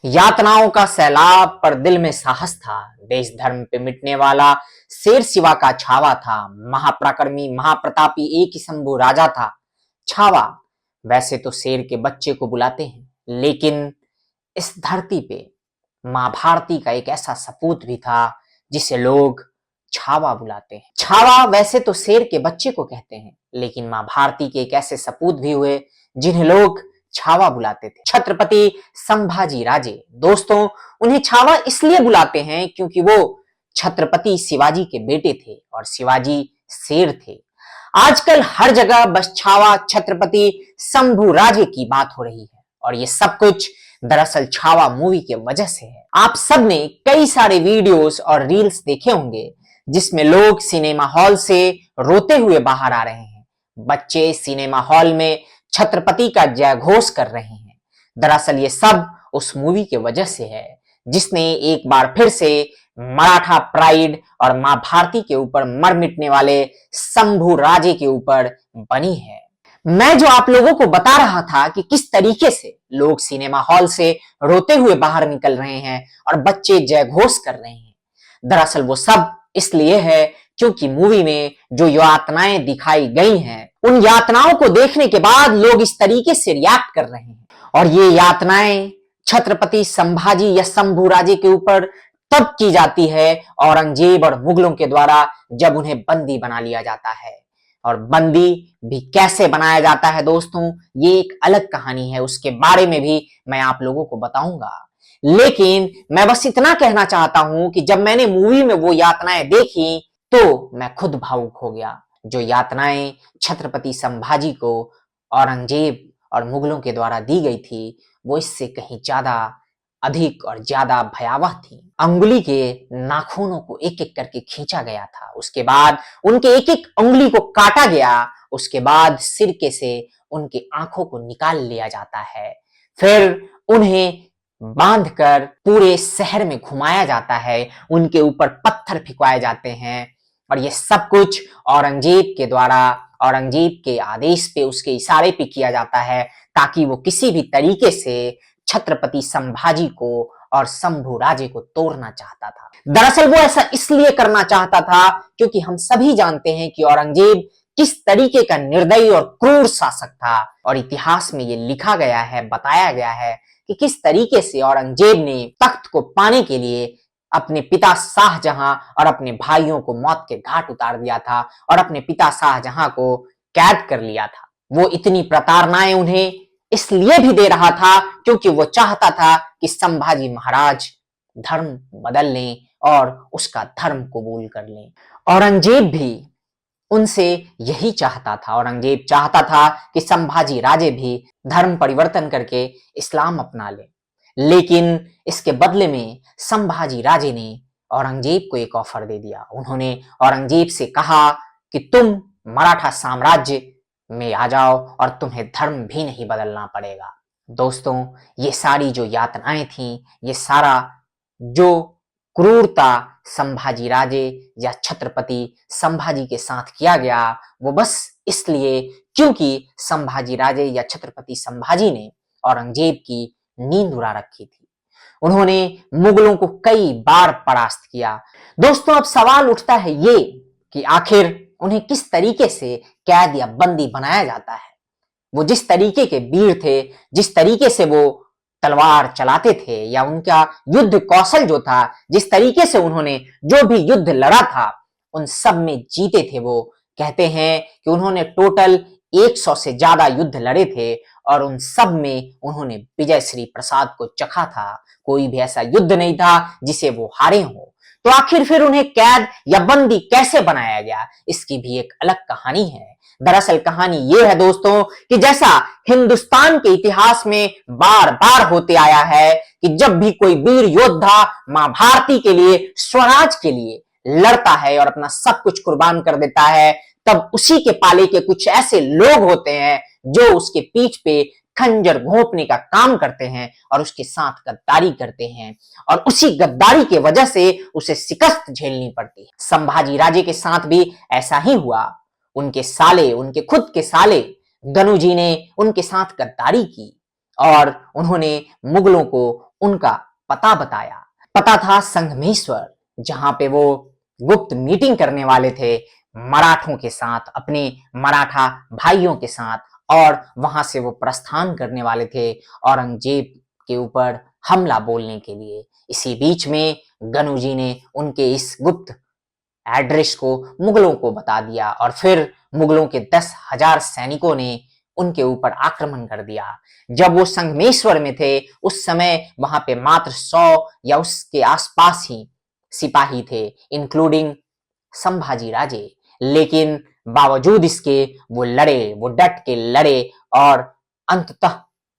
यातनाओं का सैलाब पर दिल में साहस था, देश धर्म पे मिटने वाला शेर शिवा का छावा था। महापराक्रमी महाप्रतापी एक ही शंभू राजा था। छावा वैसे तो शेर के बच्चे को बुलाते हैं, लेकिन इस धरती पे मां भारती का एक ऐसा सपूत भी था जिसे लोग छावा बुलाते हैं। छावा वैसे तो शेर के बच्चे को कहते हैं, लेकिन मां भारती के एक ऐसे सपूत भी हुए जिन्हें लोग छावा बुलाते थे। छत्रपति संभाजी राजे। दोस्तों, उन्हें छावा इसलिए बुलाते हैं क्योंकि वो छत्रपति शिवाजी के बेटे थे और शिवाजी शेर थे। आजकल हर जगह बस छावा छत्रपति शंभू राजे की बात हो रही है और ये सब कुछ दरअसल छावा मूवी के वजह से है। आप सब ने कई सारे वीडियोस और रील्स देखे होंगे जिसमें लोग सिनेमा हॉल से रोते हुए बाहर आ रहे हैं। बच्चे सिनेमा हॉल में छत्रपति का जय घोष कर रहे हैं। दरअसल ये सब उस मूवी के वजह से है जिसने एक बार फिर से मराठा प्राइड और मां भारती के ऊपर मर मिटने वाले शंभू राजे के ऊपर बनी है। मैं जो आप लोगों को बता रहा था कि किस तरीके से लोग सिनेमा हॉल से रोते हुए बाहर निकल रहे हैं और बच्चे जय घोष कर रहे हैं, दरअसल वो सब इसलिए है क्योंकि मूवी में जो यातनाएं दिखाई गई हैं, उन यातनाओं को देखने के बाद लोग इस तरीके से रिएक्ट कर रहे हैं। और ये यातनाएं छत्रपति संभाजी या शंभू राजे के ऊपर तब की जाती है औरंगजेब और मुगलों के द्वारा जब उन्हें बंदी बना लिया जाता है। और बंदी भी कैसे बनाया जाता है दोस्तों, ये एक अलग कहानी है, उसके बारे में भी मैं आप लोगों को बताऊंगा। लेकिन मैं बस इतना कहना चाहता हूं कि जब मैंने मूवी में वो यातनाएं देखी तो मैं खुद भावुक हो गया। जो यातनाएं छत्रपति संभाजी को औरंगजेब और मुगलों के द्वारा दी गई थी, वो इससे कहीं ज्यादा अधिक और ज्यादा भयावह थी। अंगुली के नाखूनों को एक एक करके खींचा गया था, उसके बाद उनके एक एक उंगली को काटा गया, उसके बाद सिरके से उनकी आंखों को निकाल लिया जाता है, फिर उन्हें बांधकर पूरे शहर में घुमाया जाता है, उनके ऊपर पत्थर फिकवाए जाते हैं। और ये सब कुछ औरंगजेब के द्वारा, औरंगजेब के आदेश पे, उसके इशारे पे किया जाता है ताकि वो किसी भी तरीके से छत्रपति संभाजी को और शंभू राजे को तोड़ना चाहता था। दरअसल वो ऐसा इसलिए करना चाहता था क्योंकि हम सभी जानते हैं कि औरंगजेब किस तरीके का निर्दयी और क्रूर शासक था। और इतिहास में ये लिखा गया है, बताया गया है कि किस तरीके से औरंगजेब ने तख्त को पाने के लिए अपने पिता शाहजहां और अपने भाइयों को मौत के घाट उतार दिया था और अपने पिता शाहजहां को कैद कर लिया था। वो इतनी प्रताड़नाएं उन्हें इसलिए भी दे रहा था क्योंकि वो चाहता था कि संभाजी महाराज धर्म बदल लें और उसका धर्म कबूल कर लें। औरंगजेब भी उनसे यही चाहता था। औरंगजेब चाहता था कि संभाजी राजे भी धर्म परिवर्तन करके इस्लाम अपना ले, लेकिन इसके बदले में संभाजी राजे ने औरंगजेब को एक ऑफर दे दिया। उन्होंने औरंगजेब से कहा कि तुम मराठा साम्राज्य में आ जाओ और तुम्हें धर्म भी नहीं बदलना पड़ेगा। दोस्तों, ये सारी जो यातनाएं थी, ये सारा जो क्रूरता संभाजी राजे या छत्रपति संभाजी के साथ किया गया, वो बस इसलिए क्योंकि संभाजी राजे या छत्रपति संभाजी ने औरंगजेब की नींद उड़ा रखी थी। उन्होंने मुगलों को कई बार परास्त किया। दोस्तों, अब सवाल उठता है ये कि आखिर उन्हें किस तरीके से कैद या बंदी बनाया जाता है। वो जिस तरीके के वीर थे, जिस तरीके से वो तलवार चलाते थे, या उनका युद्ध कौशल जो था, जिस तरीके से उन्होंने जो भी युद्ध लड़ा था, उन सब में जीते थे। वो कहते हैं कि उन्होंने टोटल 100 से ज्यादा युद्ध लड़े थे और उन सब में उन्होंने विजय श्री प्रसाद को चखा था। कोई भी ऐसा युद्ध नहीं था जिसे वो हारे हो। तो आखिर फिर उन्हें कैद या बंदी कैसे बनाया गया, इसकी भी एक अलग कहानी है। दरअसल कहानी ये है दोस्तों कि जैसा हिंदुस्तान के इतिहास में बार बार होते आया है कि जब भी कोई वीर योद्धा मां भारती के लिए, स्वराज के लिए लड़ता है और अपना सब कुछ कुर्बान कर देता है, तब उसी के पाले के कुछ ऐसे लोग होते हैं जो उसके पीठ पे खंजर घोंपने का काम करते हैं और उसके साथ गद्दारी करते हैं, और उसी गद्दारी के वजह से उसे शिकस्त झेलनी पड़ती है। संभाजी राजे के साथ भी ऐसा ही हुआ। उनके साले, उनके खुद के साले गनु जी ने उनके साथ गद्दारी की और उन्होंने मुगलों को उनका पता बताया। पता था संगमेश्वर, जहां पे वो गुप्त मीटिंग करने वाले थे मराठों के साथ, अपने मराठा भाइयों के साथ, और वहां से वो प्रस्थान करने वाले थे औरंगजेब के ऊपर हमला बोलने के लिए। इसी बीच में गनु जी ने उनके इस गुप्त एड्रेस को मुगलों को बता दिया और फिर मुगलों के 10,000 सैनिकों ने उनके ऊपर आक्रमण कर दिया। जब वो संगमेश्वर में थे उस समय वहां पे मात्र 100 या उसके आसपास ही सिपाही थे, इंक्लूडिंग संभाजी राजे। लेकिन बावजूद इसके वो लड़े, वो डट के लड़े और अंततः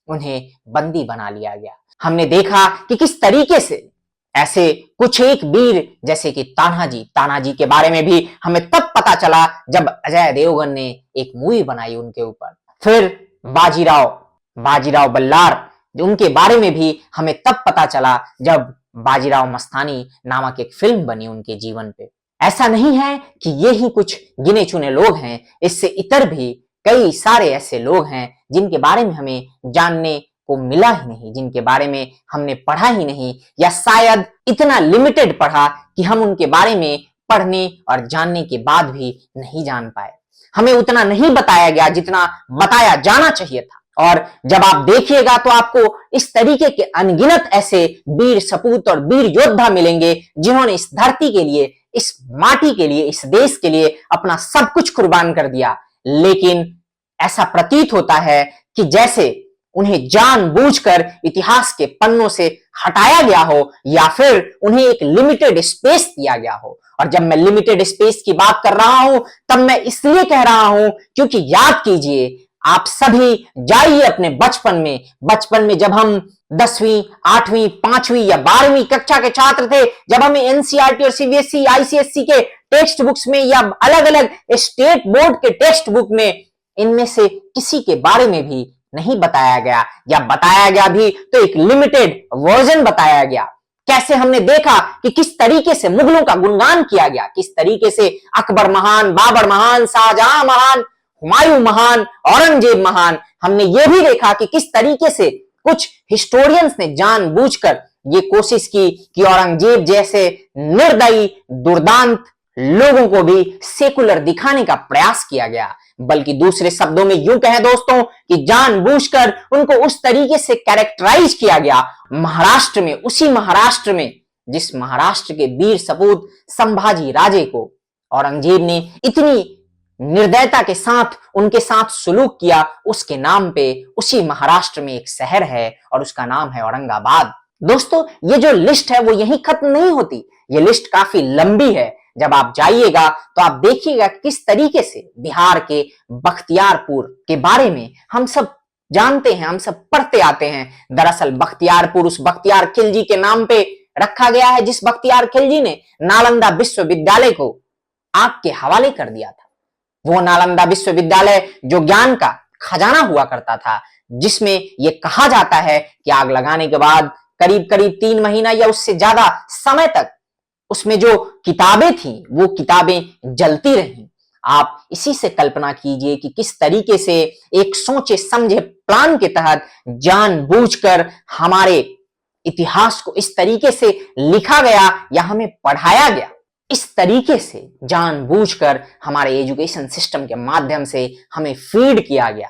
उन्हें बंदी बना लिया गया। हमने देखा कि किस तरीके से ऐसे कुछ एक वीर जैसे कि तानाजी के बारे में भी हमें तब पता चला जब अजय देवगन ने एक मूवी बनाई उनके ऊपर। फिर बाजीराव बल्लार, उनके बारे में भी हमें तब पता चला जब बाजीराव मस्तानी नामक एक फिल्म बनी उनके जीवन पे। ऐसा नहीं है कि ये ही कुछ गिने चुने लोग हैं, इससे इतर भी कई सारे ऐसे लोग हैं जिनके बारे में हमें जानने को मिला ही नहीं, जिनके बारे में हमने पढ़ा ही नहीं, या शायद इतना लिमिटेड पढ़ा कि हम उनके बारे में पढ़ने और जानने के बाद भी नहीं जान पाए। हमें उतना नहीं बताया गया जितना बताया जाना चाहिए था। और जब आप देखिएगा तो आपको इस तरीके के अनगिनत ऐसे वीर सपूत और वीर योद्धा मिलेंगे जिन्होंने इस धरती के लिए, इस माटी के लिए, इस देश के लिए अपना सब कुछ कुर्बान कर दिया। लेकिन ऐसा प्रतीत होता है कि जैसे उन्हें जानबूझकर इतिहास के पन्नों से हटाया गया हो या फिर उन्हें एक लिमिटेड स्पेस दिया गया हो। और जब मैं लिमिटेड स्पेस की बात कर रहा हूं तब मैं इसलिए कह रहा हूं क्योंकि याद कीजिए, आप सभी जाइए अपने बचपन में जब हम 10वीं, 8वीं, 5वीं या 12वीं कक्षा के छात्र थे, जब हमें एनसीईआरटी और सीबीएसई, आईसीएसई के टेक्स्ट बुक्स में या अलग अलग स्टेट बोर्ड के टेक्स्ट बुक में इनमें से किसी के बारे में भी नहीं बताया गया, या बताया गया भी तो एक लिमिटेड वर्जन बताया गया। कैसे हमने देखा कि किस तरीके से मुगलों का गुणगान किया गया, किस तरीके से अकबर महान, बाबर महान, शाहजहां महान, हुमायूं महान, औरंगजेब महान। हमने यह भी देखा कि किस तरीके से कुछ हिस्टोरियंस ने जानबूझकर ये कोशिश की कि औरंगजेब जैसे निर्दयी, दुर्दांत लोगों को भी सेकुलर दिखाने का प्रयास किया गया। बल्कि दूसरे शब्दों में यूं कहें दोस्तों कि जानबूझकर उनको उस तरीके से कैरेक्टराइज किया गया महाराष्ट्र में, उसी महाराष्ट्र में जिस महाराष्ट्र के वीर सपूत संभाजी राजे को औरंगजेब ने इतनी निर्दयता के साथ उनके साथ सुलूक किया। उसके नाम पे उसी महाराष्ट्र में एक शहर है और उसका नाम है औरंगाबाद। दोस्तों, ये जो लिस्ट है वो यहीं खत्म नहीं होती, ये लिस्ट काफी लंबी है। जब आप जाइएगा तो आप देखिएगा किस तरीके से बिहार के बख्तियारपुर के बारे में हम सब जानते हैं, हम सब पढ़ते आते हैं। दरअसल बख्तियारपुर उस बख्तियार खिलजी के नाम पे रखा गया है जिस बख्तियार खिलजी ने नालंदा विश्वविद्यालय को आग के हवाले कर दिया था। वो नालंदा विश्वविद्यालय जो ज्ञान का खजाना हुआ करता था, जिसमें यह कहा जाता है कि आग लगाने के बाद करीब करीब 3 महीना या उससे ज्यादा समय तक उसमें जो किताबें थी वो किताबें जलती रहीं। आप इसी से कल्पना कीजिए कि किस तरीके से एक सोचे समझे प्लान के तहत जानबूझकर हमारे इतिहास को इस तरीके से लिखा गया या हमें पढ़ाया गया। इस तरीके से जानबूझकर हमारे एजुकेशन सिस्टम के माध्यम से हमें फीड किया गया।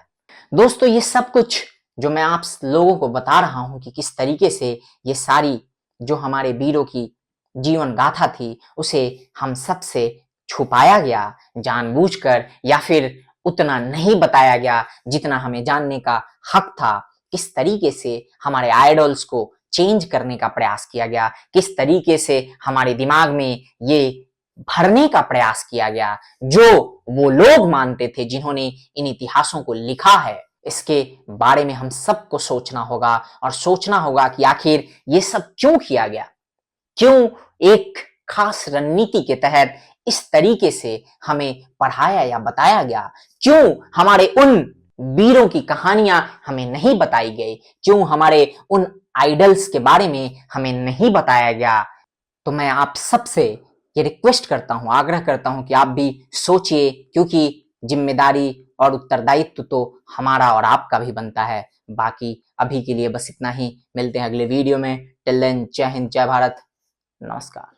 दोस्तों, ये सब कुछ जो मैं आप लोगों को बता रहा हूं कि किस तरीके से ये सारी जो हमारे वीरों की जीवन गाथा थी उसे हम सबसे छुपाया गया जानबूझकर, या फिर उतना नहीं बताया गया जितना हमें जानने का हक था। किस तरीके से हमारे आइडल्स को चेंज करने का प्रयास किया गया, किस तरीके से हमारे दिमाग में ये भरने का प्रयास किया गया जो वो लोग मानते थे जिन्होंने इन इतिहासों को लिखा है। इसके बारे में हम सबको सोचना होगा और सोचना होगा कि आखिर ये सब क्यों किया गया, क्यों एक खास रणनीति के तहत इस तरीके से हमें पढ़ाया या बताया गया, क्यों हमारे उन वीरों की कहानियां हमें नहीं बताई गई, क्यों हमारे उन आइडल्स के बारे में हमें नहीं बताया गया। तो मैं आप सबसे ये रिक्वेस्ट करता हूं, आग्रह करता हूं कि आप भी सोचिए, क्योंकि जिम्मेदारी और उत्तरदायित्व तो हमारा और आपका भी बनता है। बाकी अभी के लिए बस इतना ही, मिलते हैं अगले वीडियो में। टिल देन, जय हिंद, जय भारत, नमस्कार।